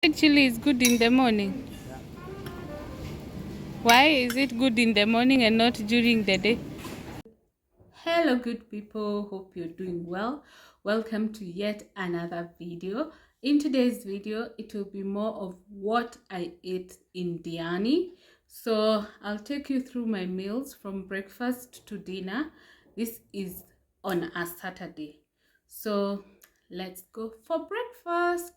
Actually, it's good in the morning. Why is it good in the morning and not during the day? Hello, good people. Hope you're doing well. Welcome to yet another video. In today's video, it will be more of what I ate in Diani. So I'll take you through my meals from breakfast to dinner. This is on a Saturday. So let's go for breakfast.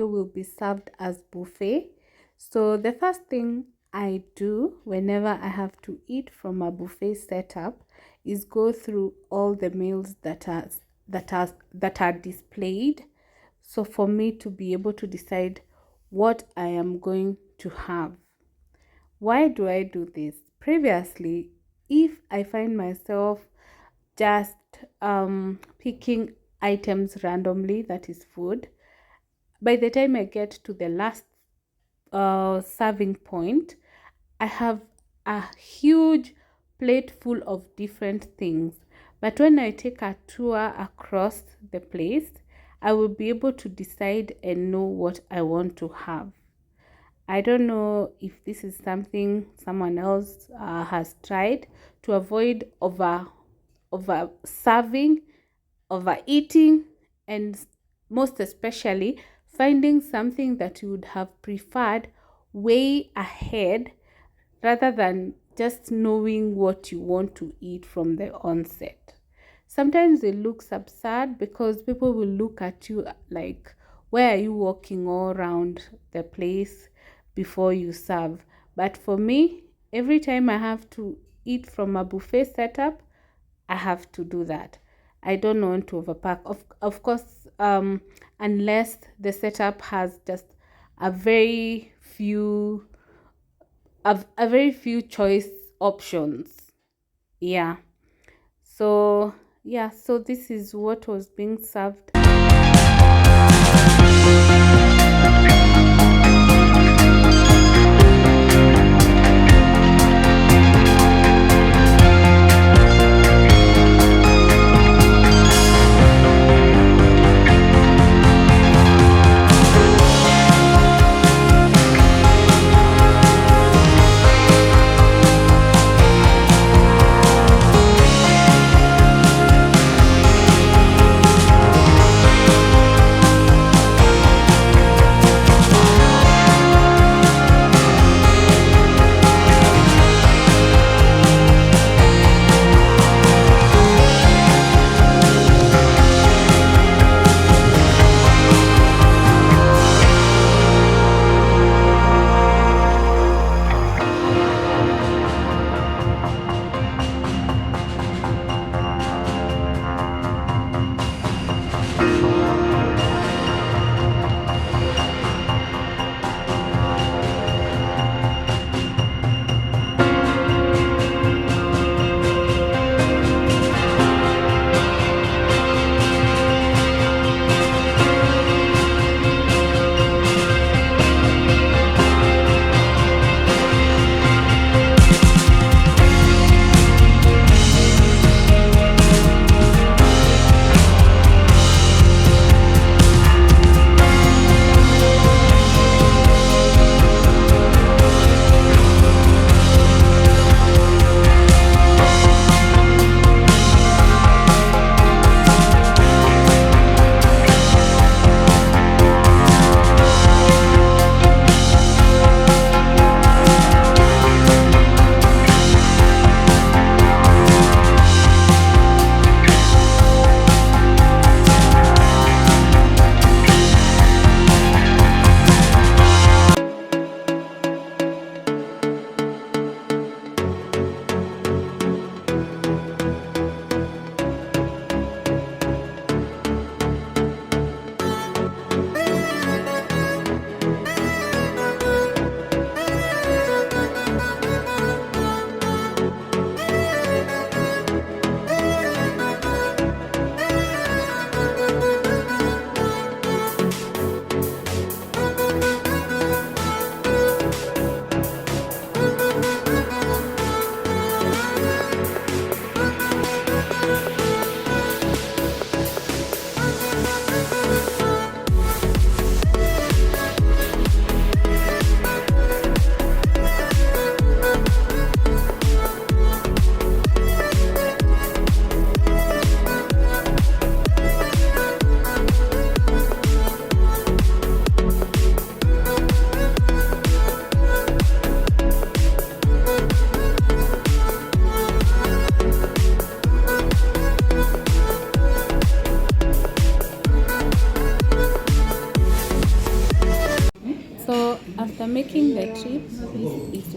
Will be served as buffet. So the first thing I do whenever I have to eat from a buffet setup is go through all the meals that are displayed, so for me to be able to decide what I am going to have. Why do I do this? Previously, if I find myself just picking items randomly, that is food, by the time I get to the last serving point, I have a huge plate full of different things. But when I take a tour across the place, I will be able to decide and know what I want to have. I don't know if this is something someone else has tried to avoid over serving, overeating, and most especially finding something that you would have preferred way ahead rather than just knowing what you want to eat from the onset. Sometimes it looks absurd because people will look at you like, why are you walking all around the place before you serve? But for me, every time I have to eat from a buffet setup, I have to do that. I don't want to overpack. Of course, unless the setup has just a very few a very few choice options. Yeah. So yeah, so this is what was being served.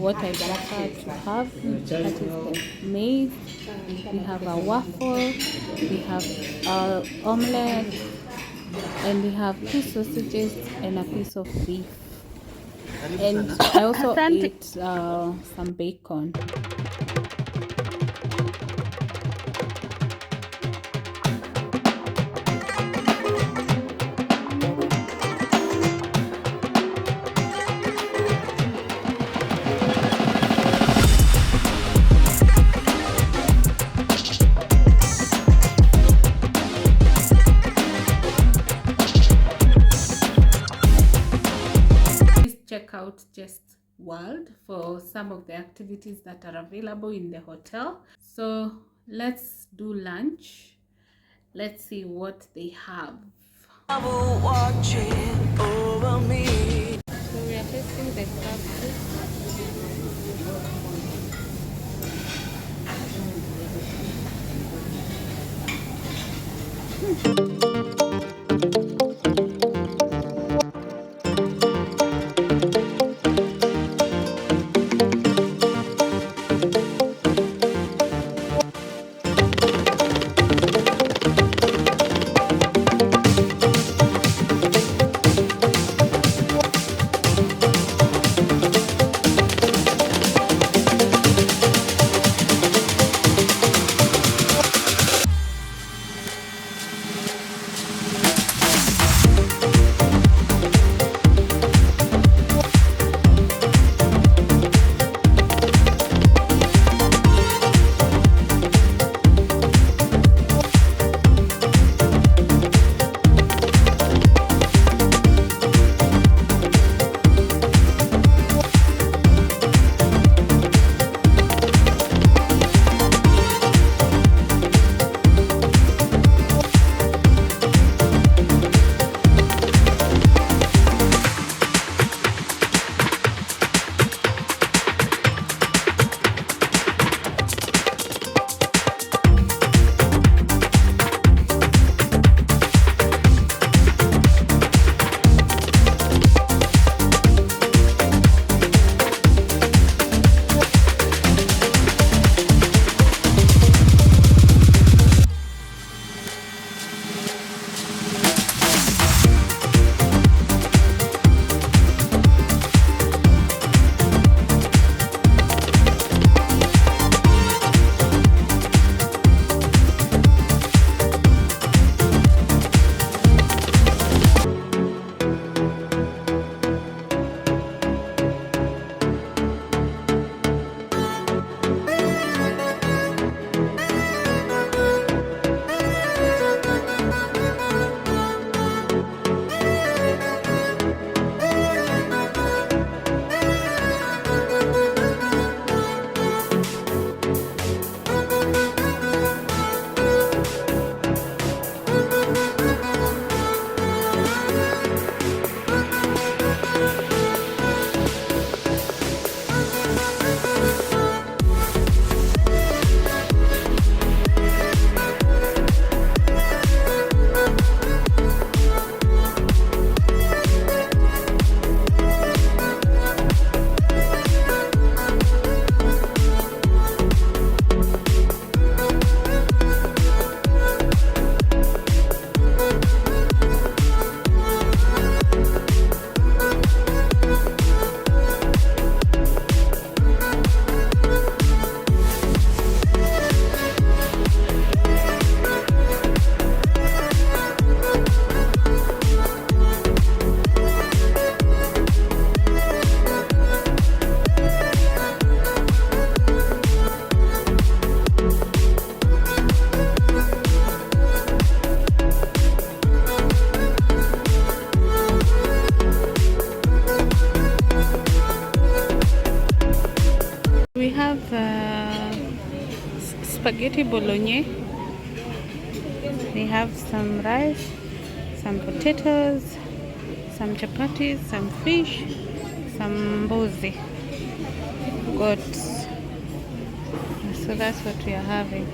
what I prefer to have. That is the maize. We have a waffle, we have omelette, and we have 2 sausages and a piece of beef. And I also ate some bacon. Check out Just World for some of the activities that are available in the hotel. So let's do lunch. Let's see what they have. Watching over me. So we are tasting the crab spaghetti bolognese. We have some rice, some potatoes, some chapatis, some fish, some mbuzi, goats. So that's what we are having.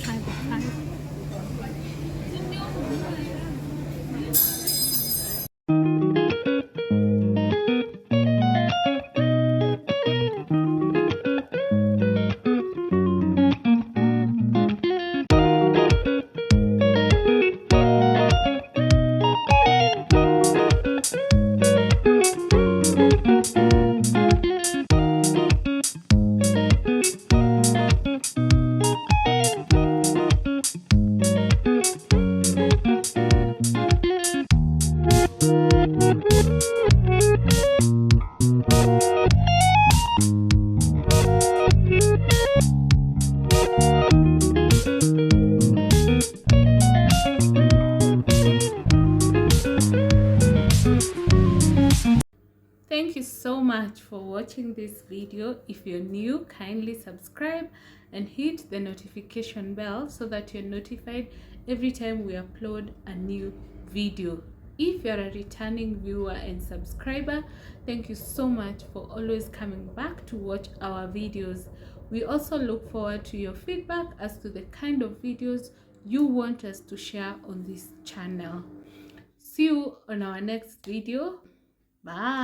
Try the fries. Thank you so much for watching this video. If you're new, kindly subscribe and hit the notification bell so that you're notified every time we upload a new video. If you're a returning viewer and subscriber, thank you so much for always coming back to watch our videos. We also look forward to your feedback as to the kind of videos you want us to share on this channel. See you on our next video. Bye.